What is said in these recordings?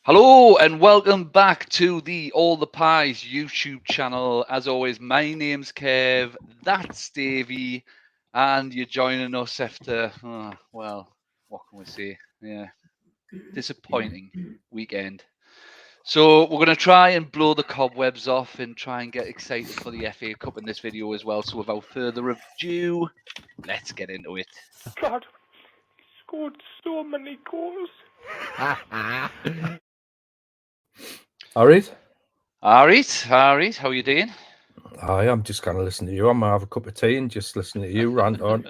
Hello and welcome back to the All the Pies YouTube channel. As always, my name's Kev, that's Davy, and you're joining us after, what can we say? Yeah, disappointing weekend. So we're going to try and blow the cobwebs off and try and get excited for the FA Cup in this video as well. So without further ado, let's get into it. God, he scored so many goals. Alright. Alright, how are you doing? I'm just going to listen to you. I'm going to have a cup of tea and just listen to you rant on.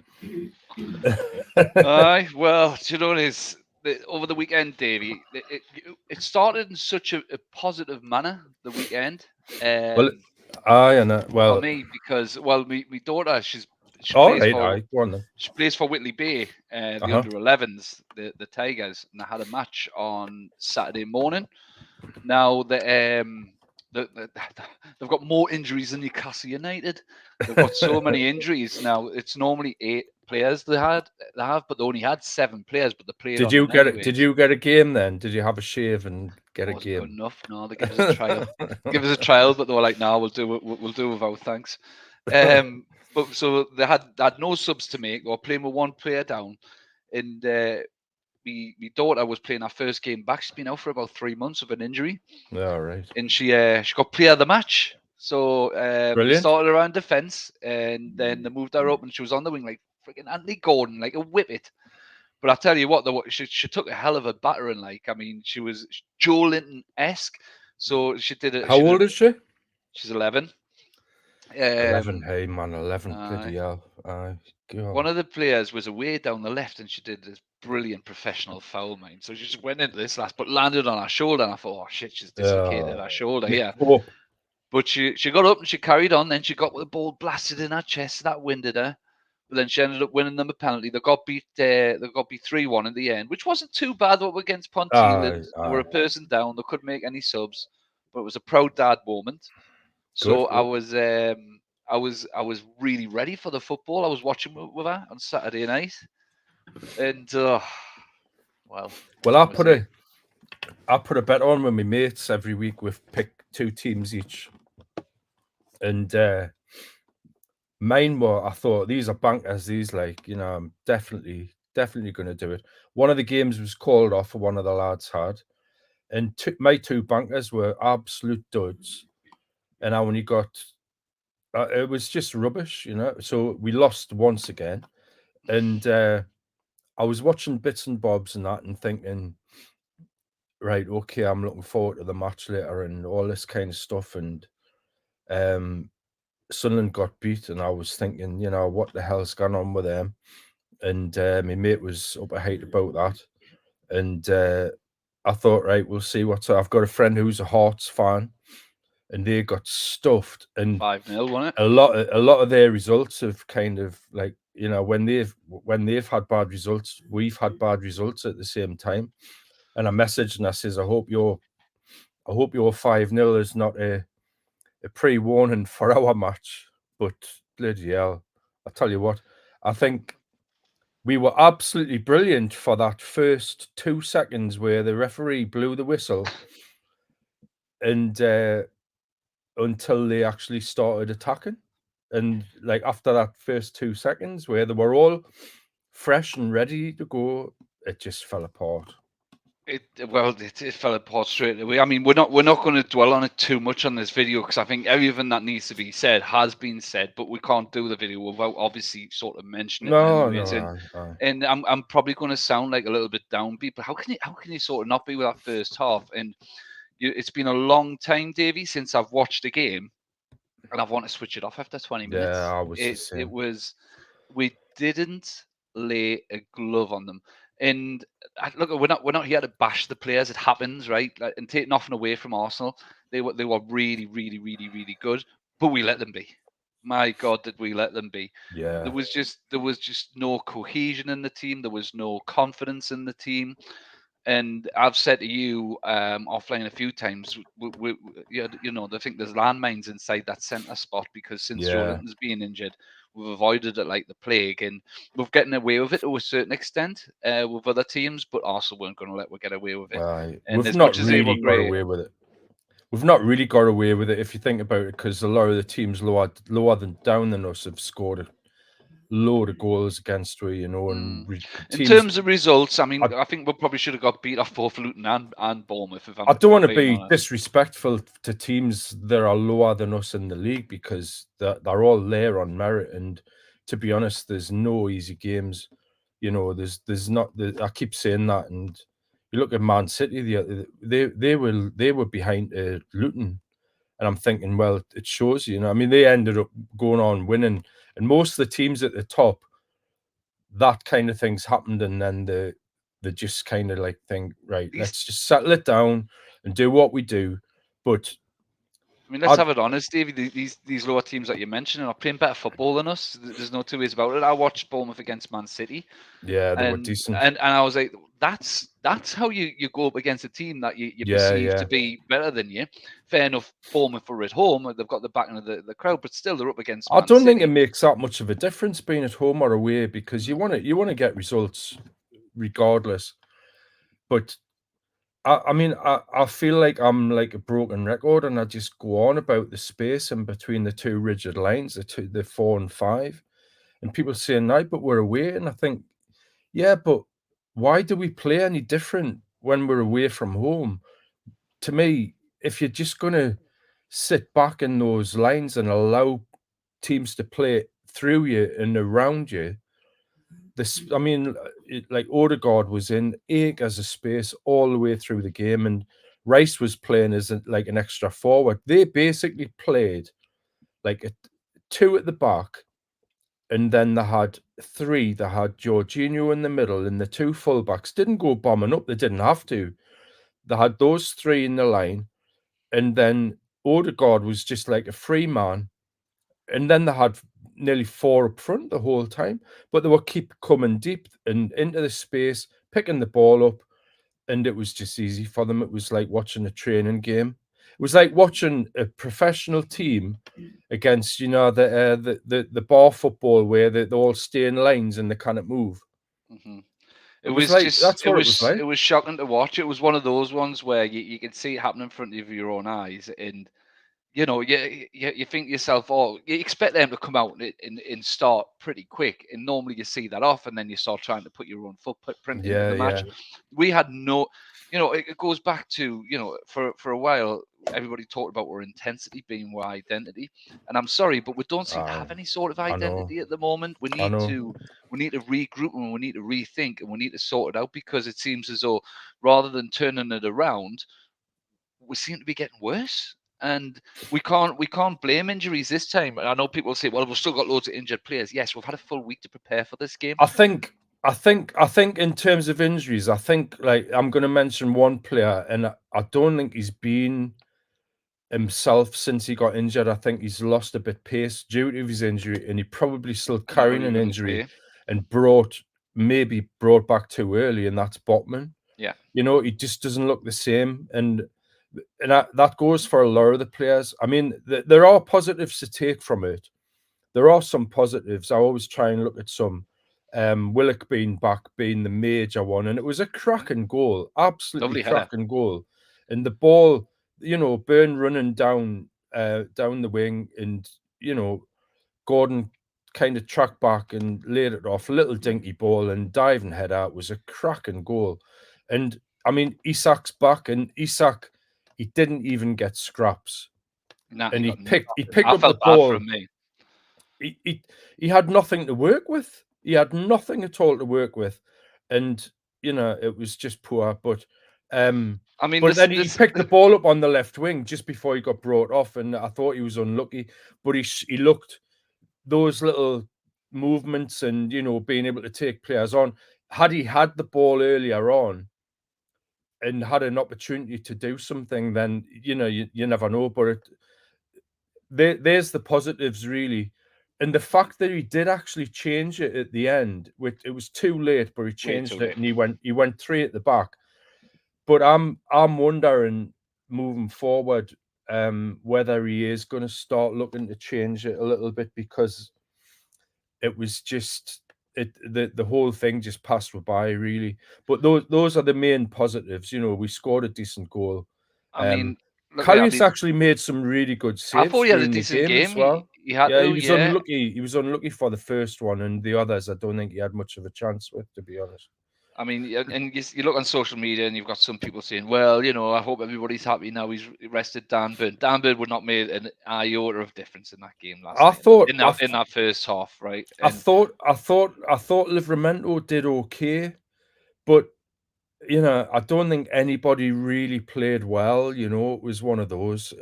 Aye, well, do you know what it is? Over the weekend, Davey, it started in such a positive manner. The weekend, Well, for me, because my daughter, she all plays right, for go on then. she plays for Whitley Bay, the Uh-huh. under-11s, the Tigers, and they had a match on Saturday morning. Now they've got more injuries than Newcastle United. They've got so many injuries now. It's normally 8 players they have, but they only had 7 players. But they played Did on you the get night. it? Did you get a game then? Did you have a shave and get a Wasn't good game? enough. No, they give us a trial. Give us a trial, but they were like, "No, we'll do without thanks." But so they had no subs to make. They were playing with 1 player down, and my daughter was playing her first game back. She's been out for about 3 months with an injury. All right. And she got player of the match. So they Brilliant. started her on defence, and then they moved her up, and she was on the wing like freaking Anthony Gordon, like a whippet. But I tell you what, she took a hell of a battering. Like, I mean, she was Joe Linton-esque. So she did it. How old is she? She's 11. 11. Hey, man, 11. Bloody hell. One of the players was away down the left, and she did this brilliant professional foul, mate. So she just went into this last, but landed on her shoulder, and I thought, oh shit, she's dislocated her shoulder here. Oh, But she got up and she carried on. Then she got the ball blasted in her chest. That winded her. But then she ended up winning them a penalty. They got beat 3-1 in the end, which wasn't too bad. What against Ponteland, they were a person down. They couldn't make any subs, but it was a proud dad moment. So good. I was really ready for the football. I was watching with her on Saturday night, and Well, I put a bet on with my mates every week. We've picked 2 teams each, and mine were, I thought, these are bankers. These, like, I'm definitely going to do it. One of the games was called off for one of the lads had, and my 2 bankers were absolute duds, and I only got. It was just rubbish. So we lost once again, and I was watching bits and bobs and that, and thinking, right, okay, I'm looking forward to the match later and all this kind of stuff, and Sunderland got beat, and I was thinking, what the hell's gone on with them? And my mate was up a hate about that, and I thought, right, we'll see what's up. I've got a friend who's a Hearts fan, and they got stuffed, and 5-0, wasn't it? a lot of their results have kind of, like, when they've had bad results, we've had bad results at the same time. And I messaged and I says, I hope your 5-0 is not a pre-warning for our match. But bloody hell, I tell you what, I think we were absolutely brilliant for that first 2 seconds where the referee blew the whistle, and until they actually started attacking. And like after that first 2 seconds where they were all fresh and ready to go, it just fell apart. It fell apart straight away. I mean, we're not going to dwell on it too much on this video because I think everything that needs to be said has been said, but we can't do the video without obviously sort of mentioning it. Anyways. And I'm probably going to sound like a little bit downbeat, but how can you sort of not be with that first half? And it's been a long time, Davey, since I've watched a game, and I've wanted to switch it off after 20 minutes. Yeah, I was the same. It was, we didn't lay a glove on them. And look, we're not here to bash the players. It happens, right? And take nothing away from Arsenal. They were really, really, really, really good, but we let them be. My God, did we let them be? Yeah. There was just no cohesion in the team. There was no confidence in the team. And I've said to you offline a few times, I think there's landmines inside that centre spot because since Joe Linton's been injured, we've avoided it like the plague, and we've getting away with it to a certain extent with other teams. But Arsenal weren't going to let we get away with it. And We've as not much as they were really got great, away with it. We've not really got away with it if you think about it, because a lot of the teams lower than down than us have scored a load of goals against we, and in teams. terms of results, I mean, I think we probably should have got beat off both Luton and Bournemouth. If I don't want to being be honest. disrespectful to teams that are lower than us in the league, because they're all there on merit. And to be honest, there's no easy games. There's not. I keep saying that, and you look at Man City. They were behind Luton, and I'm thinking, well, it shows you. I mean, they ended up going on winning, and most of the teams at the top, that kind of things happened, and then they just kind of like think, right, let's just settle it down and do what we do. But I mean, let's have it honest, Davey. These lower teams that you're mentioning are playing better football than us. There's no two ways about it. I watched Bournemouth against Man City. Yeah, they were and, decent. And I was like, that's how you go up against a team that you perceive to be better than you. Fair enough, Bournemouth are at home. They've got the backing of the crowd, but still they're up against Man I don't City. think it makes that much of a difference being at home or away, because you want to get results regardless. But I mean, I feel like I'm like a broken record, and I just go on about the space in between the two rigid lines, the 4 and 5, and people saying, "No, but we're away," and I think, yeah, but why do we play any different when we're away from home? To me, if you're just going to sit back in those lines and allow teams to play through you and around you, I mean, like Odegaard was in acres of space all the way through the game, and Rice was playing as like an extra forward. They basically played like two at the back, and then they had three. They had Jorginho in the middle, and the two fullbacks didn't go bombing up. They didn't have to. They had those three in the line, and then Odegaard was just like a free man. And then they had nearly 4 up front the whole time, but they would keep coming deep and into the space, picking the ball up, and it was just easy for them. It was like watching a training game. It was like watching a professional team against, the bar football where they all stay in lines and they cannot move. Mm-hmm. It was like that's what it was like. It was shocking to watch. It was one of those ones where you could see it happen in front of your own eyes, and you think to yourself, oh, you expect them to come out and start pretty quick, and normally you see that off, and then you start trying to put your own footprint into the match. We had no, it goes back to, for a while, everybody talked about our intensity being our identity, and I'm sorry, but we don't seem to have any sort of identity at the moment. We need to regroup, and we need to rethink, and we need to sort it out, because it seems as though rather than turning it around, we seem to be getting worse. And we can't blame injuries this time. I know people say, well, we've still got loads of injured players. Yes, we've had a full week to prepare for this game. I think in terms of injuries, I think, like, I'm going to mention one player, and I don't think he's been himself since he got injured. I think he's lost a bit pace due to his injury, and he probably still carrying an injury and maybe brought back too early, and that's Botman. Yeah. He just doesn't look the same, and that goes for a lot of the players. I mean, there are positives to take from it. There are some positives. I always try and look at some. Willock being back being the major one, and it was a cracking goal, absolutely cracking goal. And the ball, Burn running down the wing, and Gordon kind of tracked back and laid it off, a little dinky ball, and diving head out was a cracking goal. And I mean, Isak's back, and Isak, he didn't even get scraps. Nah, and he picked I up felt the ball. bad for me. He had nothing to work with. He had nothing at all to work with, and it was just poor. But I mean, but then he picked the ball up on the left wing just before he got brought off, and I thought he was unlucky. But he looked those little movements and being able to take players on. Had he had the ball earlier on and had an opportunity to do something, then you never know. But there's the positives, really. And the fact that he did actually change it at the end, which it was too late, but he changed it, and he went 3 at the back. But I'm wondering, moving forward, whether he is going to start looking to change it a little bit, because it was just the whole thing just passed by really. But those are the main positives. We scored a decent goal. I mean, look, I Karius mean, actually made some really good I thought saves he had a during the decent game as game. He well. he had Yeah, to, he was yeah. unlucky. He was unlucky for the first one, and the others I don't think he had much of a chance with, to be honest. I mean, and you look on social media and you've got some people saying, well, I hope everybody's happy now he's rested Dan Burn. Dan Burn would not made an iota of difference in that game last I night, thought in that first half, right? I And thought Livramento did okay, but I don't think anybody really played well. It was one of those.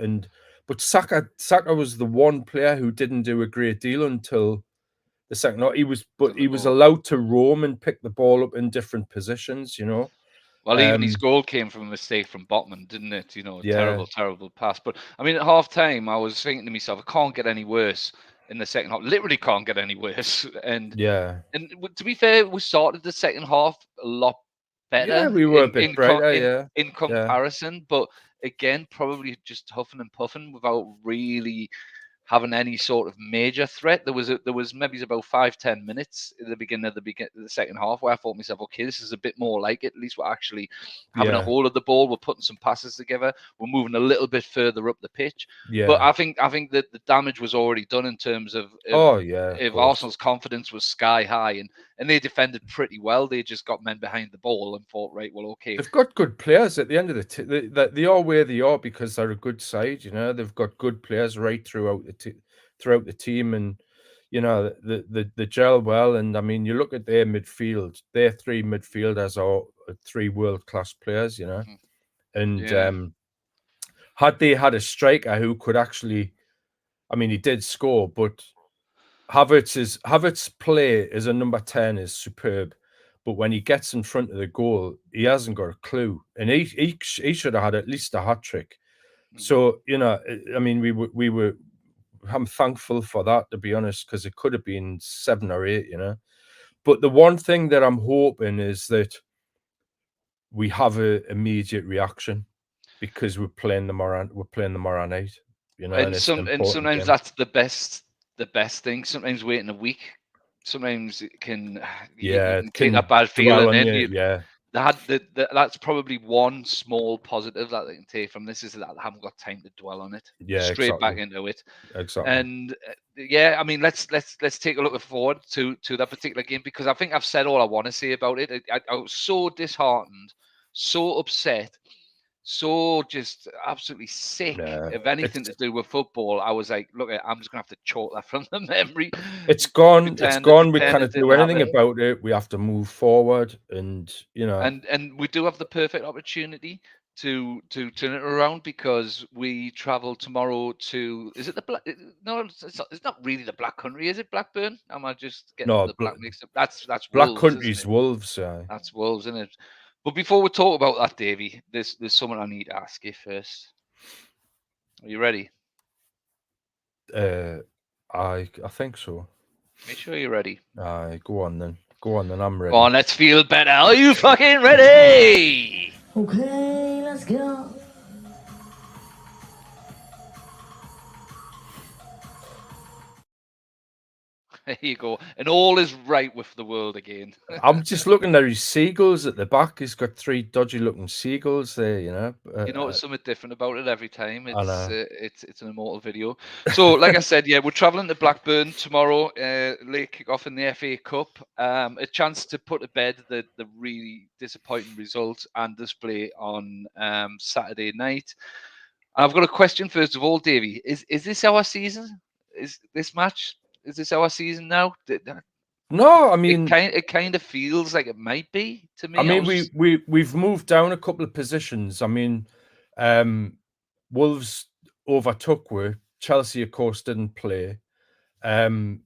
But Saka was the one player who didn't do a great deal until the second half. till the He was goal. allowed to roam and pick the ball up in different positions. Well, even his goal came from a mistake from Botman, didn't it? Yeah, Terrible, terrible pass. But I mean, at half time, I was thinking to myself, it can't get any worse in the second half. Literally can't get any worse. And yeah, to be fair, we started the second half a lot yeah. better We were a bit brighter. Yeah, in yeah, comparison. But again, probably just huffing and puffing without really having any sort of major threat. There was maybe about 5-10 minutes at the beginning of the second half where I thought to myself, okay, this is a bit more like it. At least we're actually having a yeah, hold of the ball. We're putting some passes together. We're moving a little bit further up the pitch. But yeah. I think that the damage was already done in terms of Oh, yeah, of if course. Arsenal's confidence was sky high and they defended pretty well. They just got men behind the ball and thought, right, well, okay. They've got good players at the end of they are where they are because they're a good side. They've got good players right throughout the team, and the gel well. And I mean, you look at their midfield; their three midfielders are three world-class players. Mhm. And Yeah. had they had a striker who could actually, I mean, he did score, but Havertz's play as a number 10 is superb, but when he gets in front of the goal, he hasn't got a clue, and he should have had at least a hat trick. Mhm. So I mean, we were. I'm thankful for that, to be honest, because it could have been 7 or 8. But the one thing that I'm hoping is that we have a immediate reaction because we're playing tomorrow night. And it's an And important sometimes game. that's the best thing. Sometimes waiting a week, sometimes it can you Yeah, can it take that can bad dwell feeling on in. you. Yeah, That's probably one small positive that they can take from this is that they haven't got time to dwell on it. yeah, Straight back exactly. into it. Exactly. And yeah, I mean, let's take a look forward to that particular game because I think I've said all I want to say about it. I was so disheartened, so upset, so just absolutely sick Yeah, of anything it's to do with football. I was like, look, I'm just gonna have to chalk that from the memory. it's gone. It's gone. We Pretend it can't do didn't anything happen. about it. We have to move forward, and And we do have the perfect opportunity to turn it around because we travel tomorrow to is it the black no it's not really the Black Country, is it Blackburn? Am I just getting no, the black mixed up? That's Black Wolves, isn't Country's it? Wolves. That's Wolves, isn't it? But before we talk about that, Davy, there's someone I need to ask you first. Are you ready? I think so. Make sure you're ready. Go on then. Go on then. I'm ready. Go on, let's feel better. Are you fucking ready? Okay, let's go. There you go. And all is right with the world again. I'm just looking at his seagulls at the back. He's got 3 dodgy looking seagulls there. You notice something different about it every time. And It's an immortal video. So, like I said, yeah, we're traveling to Blackburn tomorrow. Late kick off in the FA Cup. A chance to put to bed the really disappointing result and display on Saturday night. And I've got a question first of all, Davey. Is this our season? Is this match? Is this our season now? no, I mean, It kind of feels like it might be to me. we've moved down a couple of positions. I mean, Wolves overtook where Chelsea, of course, didn't play. And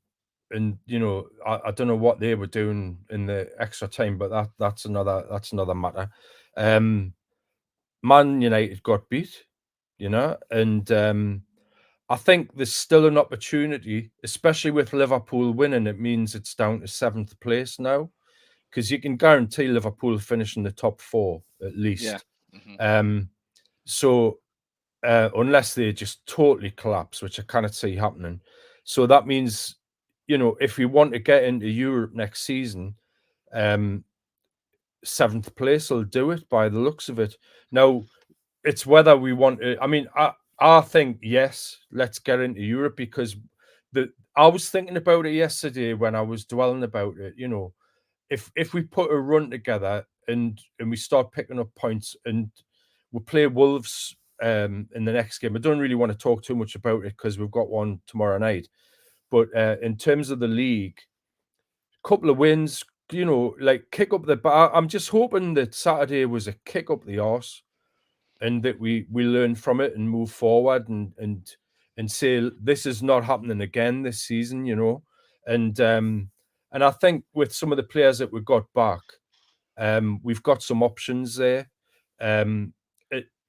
I don't know what they were doing in the extra time, but that's another matter. Man United got beat, and I think there's still an opportunity, especially with Liverpool winning. It means it's down to 7th place now, because you can guarantee Liverpool finish in the top 4 at Yeah. least. Mhm. So unless they just totally collapse, which I cannot see happening. So that means if we want to get into Europe next season, 7th place will do it by the looks of it. Now, it's whether we want to. I mean, I think yes, let's get into Europe, because I was thinking about it yesterday when I was dwelling about it. If we put a run together and we start picking up points, and we play Wolves in the next game. I don't really want to talk too much about it because we've got one tomorrow night. But in terms of the league, couple of wins, like kick up the bar. I'm just hoping that Saturday was a kick up the arse, and that we learn from it and move forward, and say this is not happening again this season, and I think with some of the players that we got back, we've got some options there, and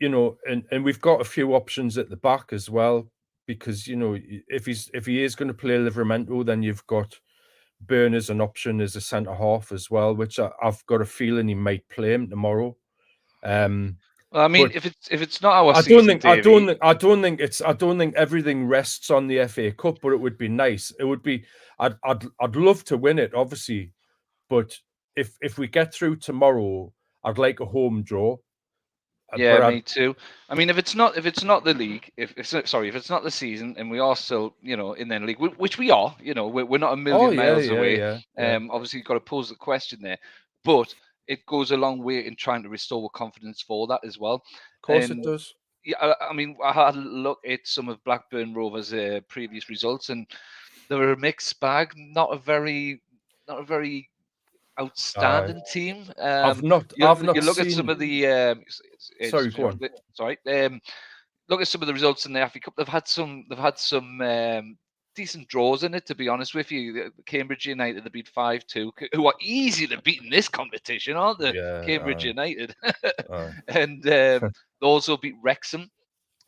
we've got a few options at the back as well, because if he is going to play Livramento, then you've got Burn as an option as a centre half as well, which I've got a feeling he might play him tomorrow. Well, I mean, But if it's not our I season, don't Davey, think I don't think everything rests on the FA Cup, but it would be nice. It would be. I'd love to win it, obviously, but if we get through tomorrow, I'd like a home draw. yeah, me too. I mean, if it's not the league, if it's not the season, and we are still in the league, which we are, we're not a million miles away. Obviously, you've got to pose the question there, but it goes a long way in trying to restore confidence for that as well. Of course, And it does. yeah, I mean, I had a look at some of Blackburn Rovers' previous results, and they were a mixed bag. Not a very outstanding team. I've You not look at some seen. of the Sorry, go on. sorry. Look at some of the results in the FA Cup. They've had some decent draws in it. To be honest with you, Cambridge United they beat 5-2, who are easy to beat in this competition, aren't they? Yeah, Cambridge United, aye. and they also beat Wrexham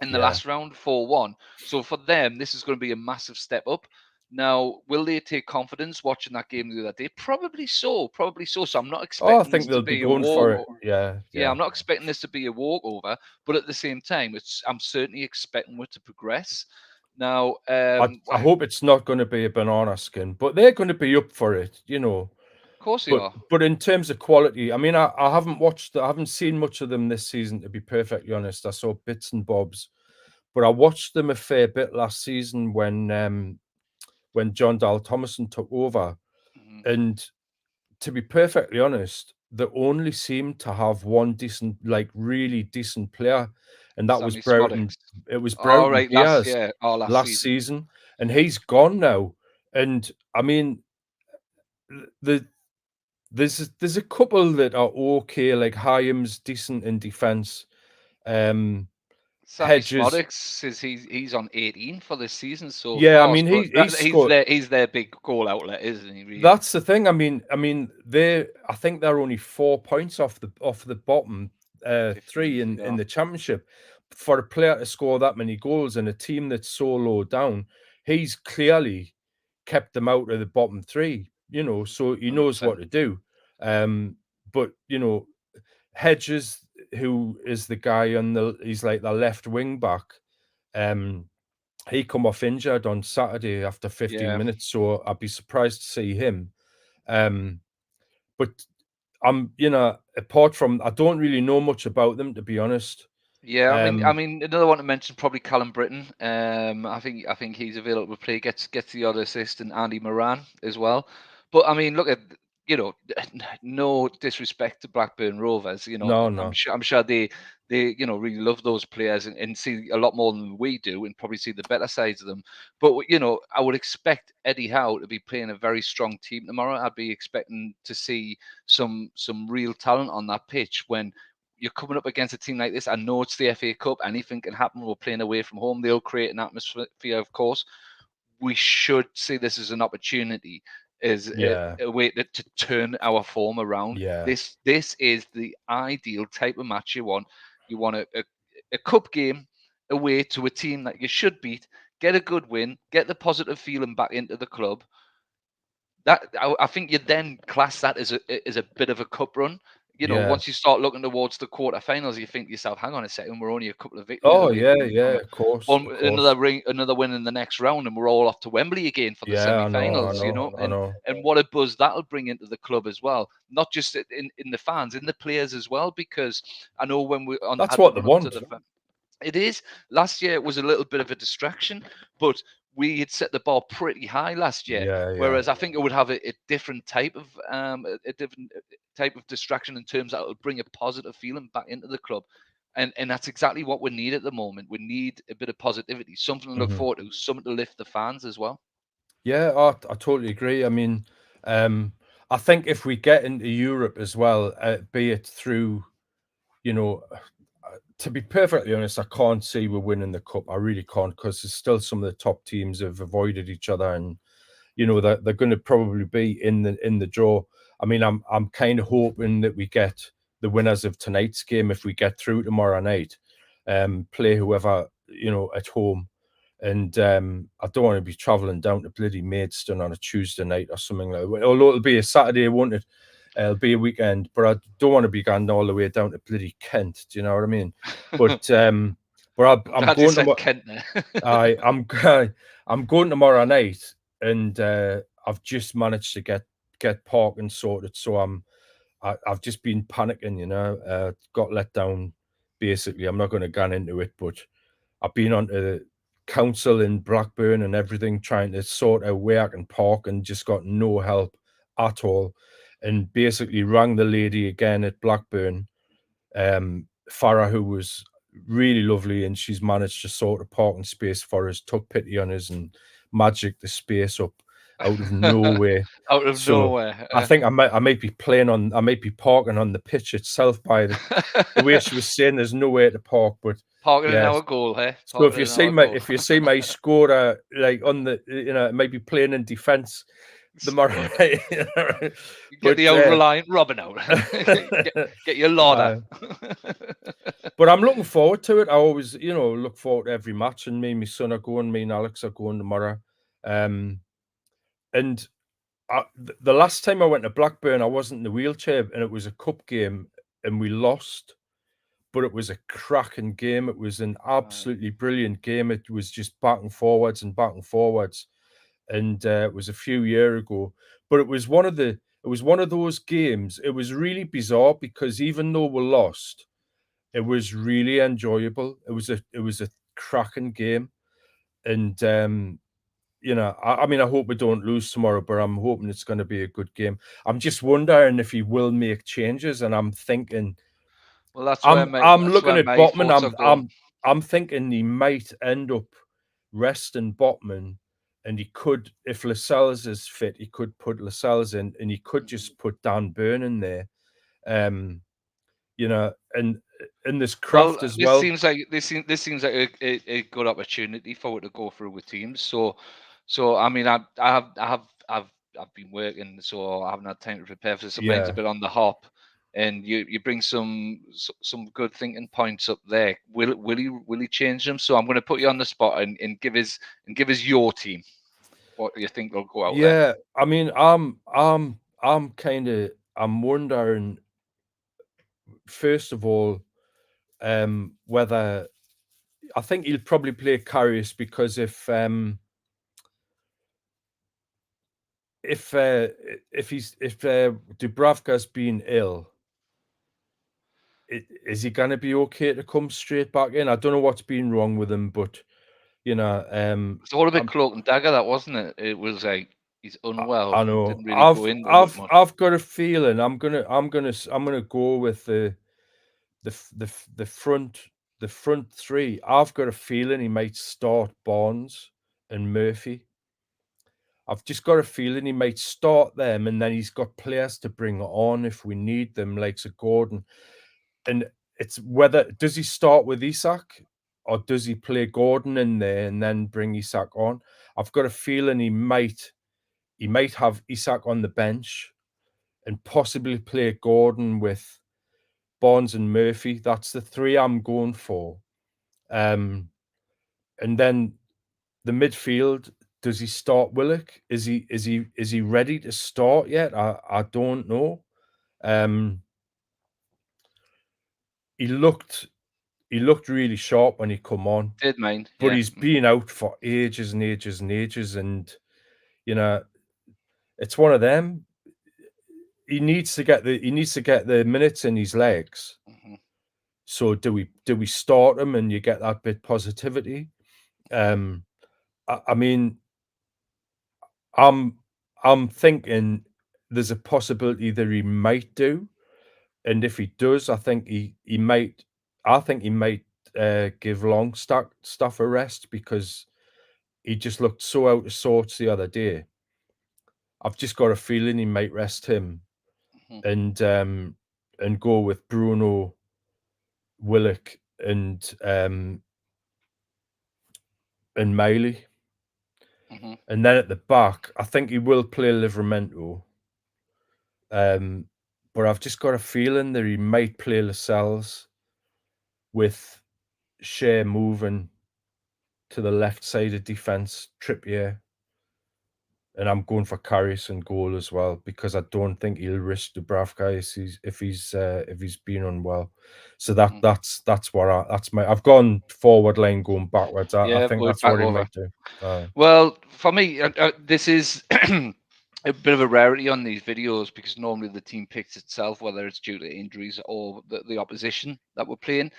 in the Yeah. last round 4-1. So for them, this is going to be a massive step up. Now, will they take confidence watching that game the other day? Probably so. So I'm not Oh, I expecting this think to they'll be be a going for it. walkover. Yeah, Yeah, yeah. I'm not expecting this to be a walkover, but at the same time, I'm certainly expecting it to progress. Now, I hope it's not going to be a banana skin, but they're going to be up for it, of course they But are. in terms of quality, I mean, I haven't seen much of them this season, to be perfectly honest. I saw bits and bobs, but I watched them a fair bit last season when John Dal Thomason took over, Mhm. and to be perfectly honest, they only seemed to have one decent, like really decent player, and that was Sammy Broughton. Smodics. It was All Broughton right, Diaz last last season. season, and he's gone now. And I mean, the there's a couple that are okay, like Hyam's decent in defence. Sammy Hedges, Smodics says he's on 18 for this season so yeah, I far. mean So he's scored. he's their big goal outlet, isn't he? Really? That's the thing. I think they're only 4 points off the bottom 15th, three yeah. in the championship. For a player to score that many goals in a team that's so low down, he's clearly kept them out of the bottom three. So he knows 100%. what to do. But Hedges, who is the guy he's like the left wing back. He come off injured on Saturday after 15 Yeah. minutes, so I'd be surprised to see him. But apart from, I don't really know much about them, to be honest. Yeah, I mean, another one to mention probably Callum Britton. I think he's available to play. Gets the odd assist, and Andy Moran as well. But I mean, look at no disrespect to Blackburn Rovers. No, I'm no. sure they really love those players and see a lot more than we do, and probably see the better sides of them. But I would expect Eddie Howe to be playing a very strong team tomorrow. I'd be expecting to see some real talent on that pitch when you're coming up against a team like this. I know it's the FA Cup. Anything can happen. We're playing away from home. They'll create an atmosphere, of course. We should see this as an opportunity, as Yeah, a way to turn our form around. yeah, This is the ideal type of match you want. You want a cup game away to a team that you should beat, get a good win, get the positive feeling back into the club. That I think you then class that as a bit of a cup run. you know, Yeah. once you start looking towards the quarterfinals, you think to yourself, hang on a second, we're only a couple of victories Oh away yeah, from yeah, of course, another win in the next round, and we're all off to Wembley again for the semi-finals. I You know, know. and what a buzz that'll bring into the club as well, not just in the fans, in the players as well, because I know when we That's had the what they run up to want. the. It is. Last year it was a little bit of a distraction, but we had set the bar pretty high last year. Yeah. Whereas I think it would have a different type of a different type of distraction in terms that it'll bring a positive feeling back into the club. And that's exactly what we need at the moment. We need a bit of positivity, something to look Mhm. forward to, something to lift the fans as well. Yeah, I totally agree. I mean, I think if we get into Europe as well, be it through, you know, to be perfectly honest, I can't see we're winning the cup. I really can't, because there's still some of the top teams have avoided each other, and you know they're going to probably be in the draw. I mean, I'm kind of hoping that we get the winners of tonight's game, if we get through tomorrow night, play whoever, you know, at home. And I don't want to be travelling down to bloody Maidstone on a Tuesday night or something like that. Although it'll be a Saturday, won't it? It'll be a weekend, but I don't want to be going all the way down to bloody Kent. Do you know what I mean? But I'm Glad you going said to Kent there. I'm I'm going tomorrow night, and I've just managed to get parking sorted. So I've just been panicking, you know. Got let down. Basically, I'm not going to go into it, but I've been on to council in Blackburn and everything, trying to sort out where I can park, and just got no help at all. And basically rang the lady again at Blackburn, Farah, who was really lovely, and she's managed to sort a parking space for us, took pity on us, and magic the space up out of nowhere. Out of So nowhere. I think I might be parking on the pitch itself by the way she was saying there's nowhere to park. But Parking in yes. our goal, hey? So if Parking you in see our goal. my scorer, like on the, you know, maybe playing in defence tomorrow night. Get the old reliant Robin out. get your Lauder. But I'm looking forward to it. I always, you know, look forward to every match, and me and my son are going, me and Alex are going tomorrow. And the last time I went to Blackburn, I wasn't in the wheelchair, and it was a cup game, and we lost. But it was a cracking game. It was an absolutely brilliant game. It was just back and forwards and back and forwards. And it was a few years ago. But it was one of those games. It was really bizarre, because even though we lost, it was really enjoyable. It was a cracking game. And you know, I mean, I hope we don't lose tomorrow, but I'm hoping it's going to be a good game. I'm just wondering if he will make changes, and I'm thinking, well, that's I'm looking at my Botman. thoughts are going. I'm thinking he might end up resting Botman, and he could, if Lascelles is fit, he could put Lascelles in, and he could just put Dan Burn in there. You know, and this Well, Craft as this well. seems like a good opportunity for it to go through with teams. So I mean, I've been working, so I haven't had time to prepare for this. So mine's a Yeah. bit on the hop, and you bring some good thinking points up there. Will he change them? So I'm going to put you on the spot and give us your team. What do you think will go out there? Yeah, I mean, I'm wondering, first of all, whether I think he'll probably play Karius, because if Dubravka's been ill, is he going to be okay to come straight back in? I don't know what's been wrong with him, but you know, It's all a bit cloak and dagger, that wasn't it? It was like he's unwell I and know. didn't really go into it much. I've got a feeling I'm gonna go with the front three. I've got a feeling he might start Barnes and Murphy. I've just got a feeling he might start them, and then he's got players to bring on if we need them, like Sir Gordon. And it's whether does he start with Isak, or does he play Gordon in there and then bring Isak on? I've got a feeling he might have Isak on the bench and possibly play Gordon with Barnes and Murphy. That's the three I'm going for. And then the midfield, does he start Willock? Is he ready to start yet? I don't know. he looked really sharp when he come on, Did mine, but yeah. he's been out for ages and ages and ages, and you know, it's one of them. He needs to get the minutes in his legs. Mhm. So do we start him and you get that bit positivity? I mean, I'm thinking there's a possibility that he might do, and if he does, I think he might. I think he might give Longstaff a rest because he just looked so out of sorts the other day. I've just got a feeling he might rest him Mhm. and go with Bruno, Willock, and Miley. Mhm. And then at the back, I think he will play Livramento. But I've just got a feeling that he might play Lascelles with Shea moving to the left side of defence, Trippier. And I'm going for Karius and goal as well because I don't think he'll risk Dubravka if he's been unwell. So Mhm. that's my. I've gone forward line going backwards. I Yeah, think going that's back what he over. might do. Well, for me, this is a bit of a rarity on these videos because normally the team picks itself, whether it's due to injuries or the opposition that we're playing.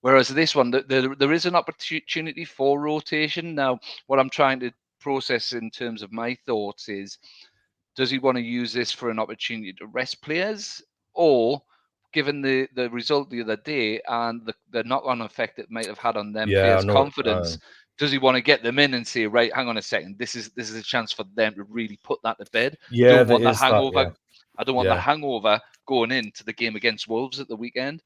Whereas this one, there is an opportunity for rotation. Now, what I'm trying to process in terms of my thoughts is, does he want to use this for an opportunity to rest players, or given the result the other day and the knock-on effect it might have had on them Yeah, I players' know. confidence, does he want to get them in and say, right, hang on a second, this is a chance for them to really put that to bed? I Yeah, don't there want that is that. hangover. Yeah, I don't want that yeah, hangover going into the game against Wolves at the weekend.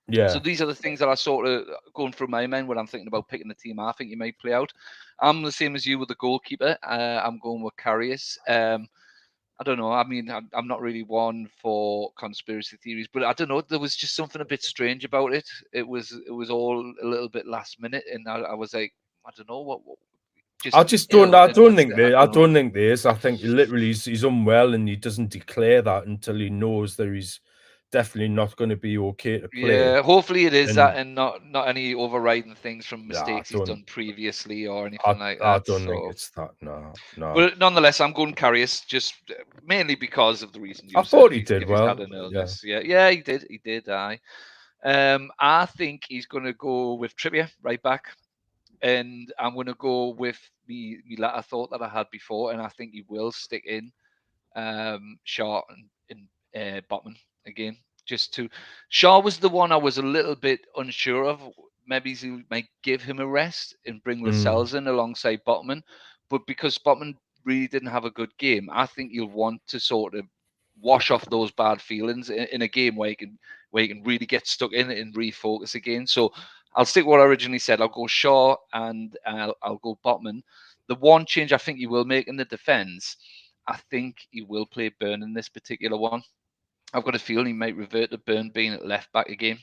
So yeah. these are the things that are sort of going through my mind when I'm thinking about picking the team I think you might play out. I'm the same as you with the goalkeeper. I'm going with Karius. I don't know. I mean, I'm not really one for conspiracy theories, but I don't know. There was just something a bit strange about it. It was all a little bit last minute, and I was like, I don't know what I just just don't. ill, I and don't that's think it. I there. I don't know. don't think there is. I think literally he's unwell and he doesn't declare that until he knows that he's definitely not going to be okay to play. Yeah, hopefully it is And that, and not any overriding things from nah, mistakes he's done previously or I anything like I that. don't think So, it's that. No, no. but nonetheless, I'm going Karius just mainly because of the reason I you said. thought If he he's did if he's had well. an Yeah, illness, yeah, he did. He did. I think he's going to go with Trippier right back, and I'm going to go with the latter thought that I had before, and I think he will stick in Shaw and Botman again. Just to Shaw was the one I was a little bit unsure of. Maybe he might give him a rest and bring mm, Lascelles in alongside Botman, but because Botman really didn't have a good game, I think you'll want to sort of wash off those bad feelings in a game where you can really get stuck in it and refocus again. So I'll stick what I originally said. I'll go Shaw and I'll go Botman. The one change I think you will make in the defence, I think he will play Burn in this particular one. I've got a feeling he might revert to Burn being at left back again.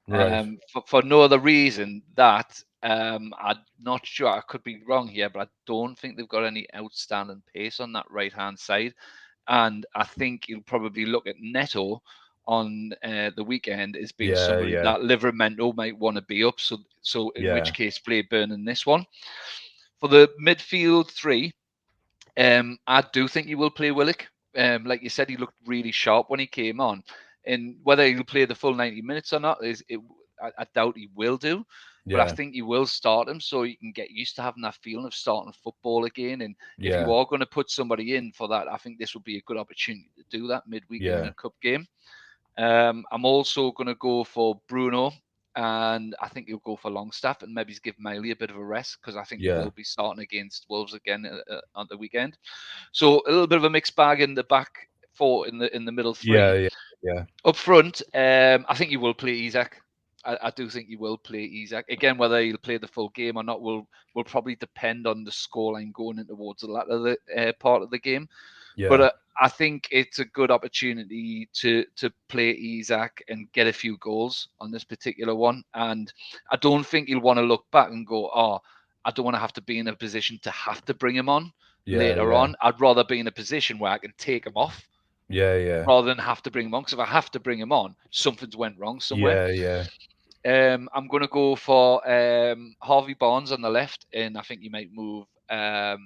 right. For no other reason that I'm not sure. I could be wrong here, but I don't think they've got any outstanding pace on that right hand side. And I think you'll probably look at Neto on the weekend as being Yeah, somebody yeah, that Livramento might want to be up. So in which yeah, case, play Burn in this one. For the midfield three, I do think he will play Willock. Like you said, he looked really sharp when he came on, and whether he'll play the full 90 minutes or not I doubt he will do. But I yeah, think he will start him so you can get used to having that feeling of starting football again. And if you yeah, are going to put somebody in for that, I think this would be a good opportunity to do that midweek in yeah, a cup game. I'm also going to go for Bruno, and I think he'll go for Longstaff and maybe give Miley a bit of a rest because I think he yeah, will be starting against Wolves again on the weekend. So a little bit of a mixed bag in the back four in the middle yeah, three. yeah, yeah, Up front, I think you will play Isaac. I do think you will play Isaac again. Whether he'll play the full game or not will probably depend on the scoreline going in towards the latter part of the game. But yeah, I think it's a good opportunity to play Isaac and get a few goals on this particular one. And I don't think you'll want to look back and go, oh, I don't want to have to be in a position to have to bring him on yeah, later yeah, on. I'd rather be in a position where I can take him off yeah, yeah, rather than have to bring him on. Because if I have to bring him on, something's went wrong somewhere. yeah, yeah, I'm going to go for Harvey Barnes on the left, and I think he might move. I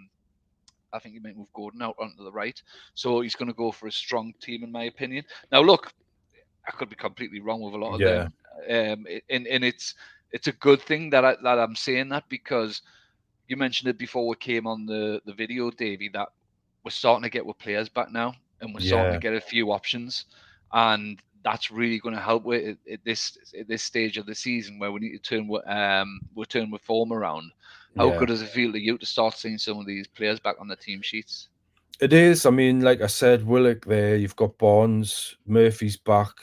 think he might move Gordon out onto the right. So he's going to go for a strong team, in my opinion. Now, look, I could be completely wrong with a lot of Yeah. them, and it's a good thing that I'm saying that, because you mentioned it before we came on the video, Davey, that we're starting to get with players back now, and we're starting Yeah. to get a few options, and that's really going to help with at this stage of the season where we need to turn with form around. How Yeah. good does it feel to you to start seeing some of these players back on the team sheets? It is. I mean, like I said, Willock there. You've got Barnes, Murphy's back.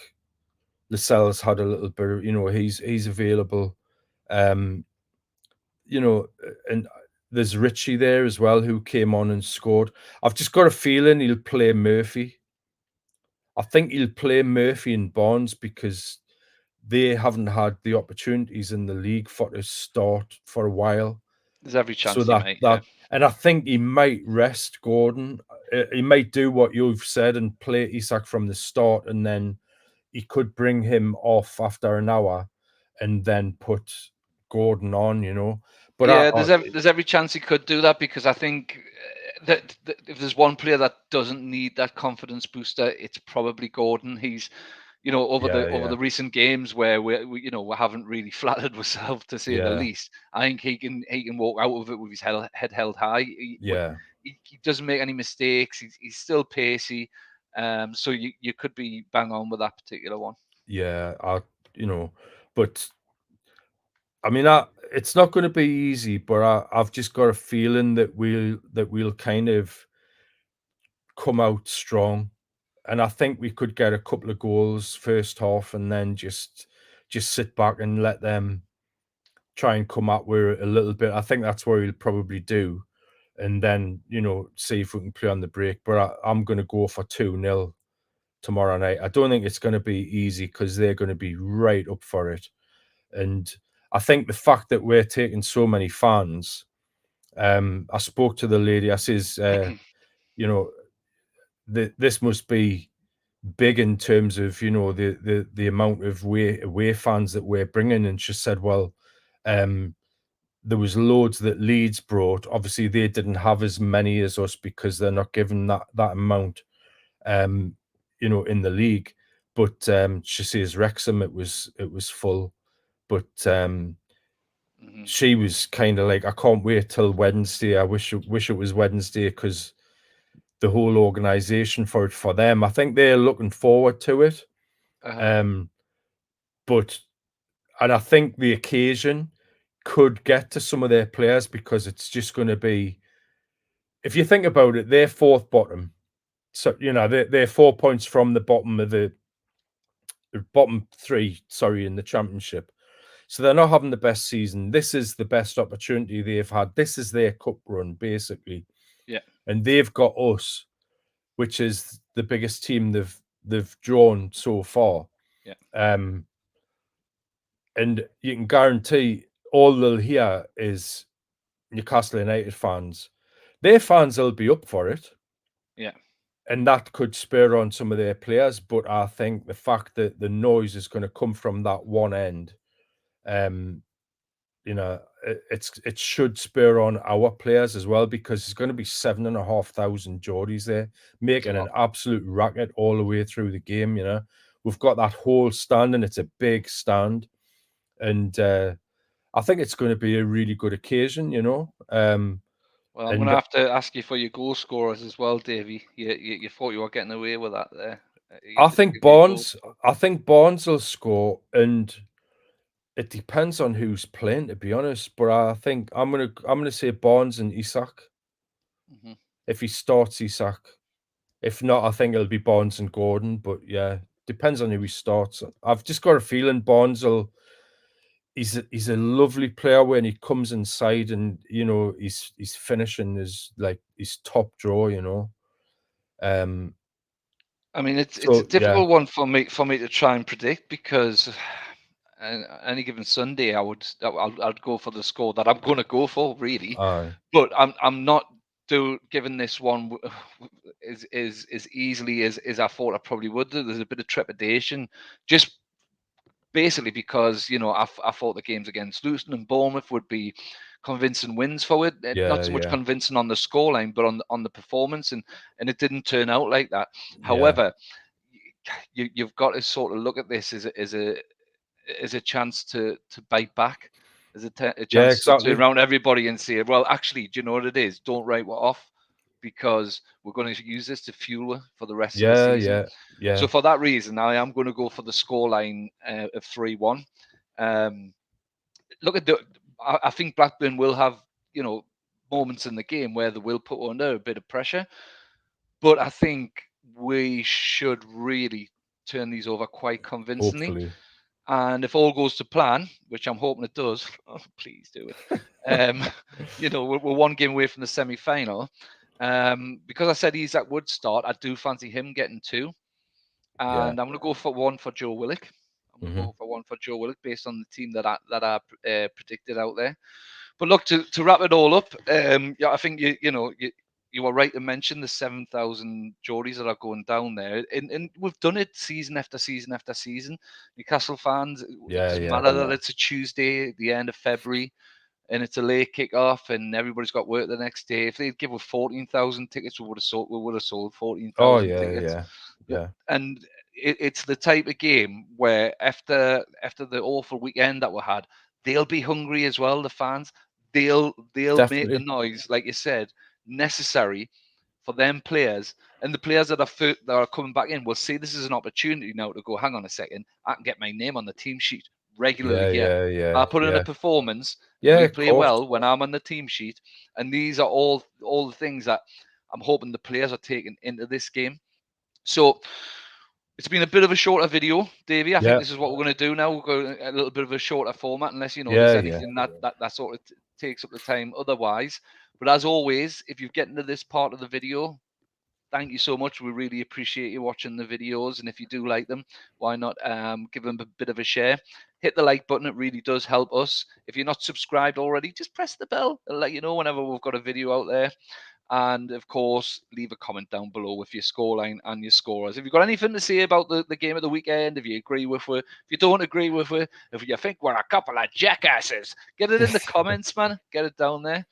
Lascelles had a little bit. He's available. And there's Richie there as well, who came on and scored. I've just got a feeling he'll play Murphy. I think he'll play Murphy and Barnes because they haven't had the opportunities in the league to start for a while. There's every So chance he might. and I think he might rest Gordon. He might do what you've said and play Isak from the start, and then he could bring him off after an hour and then put Gordon on. But Yeah, there's every chance he could do that, because I think that if there's one player that doesn't need that confidence booster, it's probably Gordon. He's, over the recent games where we haven't really flattered ourselves, to say the least. I think he can walk out of it with his head held high. He doesn't make any mistakes. He's still pacey. So you could be bang on with that particular one. Yeah, but I mean, it's not going to be easy, but I've just got a feeling that we'll kind of come out strong, and I think we could get a couple of goals first half, and then just sit back and let them try and come up with a little bit. I think that's what we'll probably do, and then see if we can play on the break. But I'm going to go for 2-0 tomorrow night. I don't think it's going to be easy because they're going to be right up for it. And I think the fact that we're taking so many fans, I spoke to the lady. I says, this must be big in terms of the amount of away fans that we're bringing. And she said, well, there was loads that Leeds brought. Obviously, they didn't have as many as us because they're not given that amount, in the league. But she says Wrexham, it was full. But she was kind of like, I can't wait till Wednesday. I wish it was Wednesday, because the whole organisation for them, I think they're looking forward to it. But I think the occasion could get to some of their players, because it's just going to be, if you think about it, they're fourth bottom. So, they're 4 points from the bottom of the bottom three, in the championship. So they're not having the best season. This is the best opportunity they've had. This is their cup run, basically. Yeah. And they've got us, which is the biggest team they've drawn so far. Yeah. And you can guarantee all they'll hear is Newcastle United fans. Their fans will be up for it. Yeah. And that could spur on some of their players. But I think the fact that the noise is going to come from that one end, it should spur on our players as well, because there's going to be 7,500 Geordies there making an absolute racket all the way through the game. We've got that whole stand, and it's a big stand, and I think it's going to be a really good occasion. Well, I'm going to have to ask you for your goal scorers as well, Davey. You thought you were getting away with that there. I think Barnes will score, and it depends on who's playing, to be honest. But I think I'm gonna say Barnes and Isak. If he starts Isak, if not, I think it'll be Barnes and Gordon. But yeah, depends on who he starts. I've just got a feeling Barnes will. He's a lovely player when he comes inside, and his finishing is like his top draw. I mean, it's a difficult one for me to try and predict, because any given Sunday I'd go for the score that I'm going to go for, really. But I'm not giving this one as easily as I thought I probably would. There's a bit of trepidation, just basically because, you know, I thought the games against Luton and Bournemouth would be convincing wins for it. Not so much convincing on the scoreline, but on the performance, and it didn't turn out like that. However, you've got to sort of look at this as a chance to bite back, as a chance to turn around everybody and say, well, actually, do you know what it is? Don't write what off, because we're going to use this to fuel for the rest of the season. So for that reason, I am going to go for the scoreline of 3-1. Look at I think Blackburn will have, you know, moments in the game where they will put under a bit of pressure, but I think we should really turn these over quite convincingly. Hopefully. And if all goes to plan, which I'm hoping it does, oh, please do it. You know, we're one game away from the semi-final. Because I said Isak would start, I do fancy him getting 2. And I'm going to go for 1 for Joe Willock. I'm going to go for 1 for Joe Willock based on the team that I predicted out there. But look, to wrap it all up, I think you were right to mention the 7,000 Geordies that are going down there, and we've done it season after season after season. Newcastle fans, it doesn't matter that it's a Tuesday, the end of February, and it's a late kick-off, and everybody's got work the next day. If they'd give us 14,000 tickets, we would have sold 14,000 tickets. Yeah. And it's the type of game where after the awful weekend that we had, they'll be hungry as well. The fans, they'll make the noise, like you said, necessary for them players, and the players that are coming back in will see this is an opportunity now to go, hang on a second, I can get my name on the team sheet regularly here. I put in a performance. We play well when I'm on the team sheet, and these are all the things that I'm hoping the players are taking into this game. So it's been a bit of a shorter video, Davey. I think this is what we're going to do now. We'll go a little bit of a shorter format, unless there's anything that sort of takes up the time otherwise. But as always, if you've gotten to this part of the video, thank you so much. We really appreciate you watching the videos, and if you do like them, why not give them a bit of a share? Hit the like button. It really does help us. If you're not subscribed already, just press the bell. It'll let you know whenever we've got a video out there. And of course, leave a comment down below with your scoreline and your scorers. If you've got anything to say about the game of the weekend, if you agree with it, if you don't agree with it, if you think we're a couple of jackasses, get it in the comments, man. Get it down there.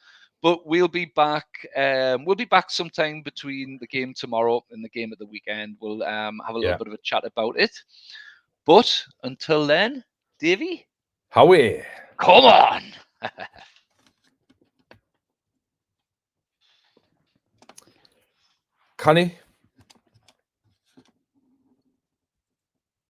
But we'll be back. We'll be back sometime between the game tomorrow and the game of the weekend. We'll have a little bit of a chat about it. But until then, Davey, Howie, come on. Connie.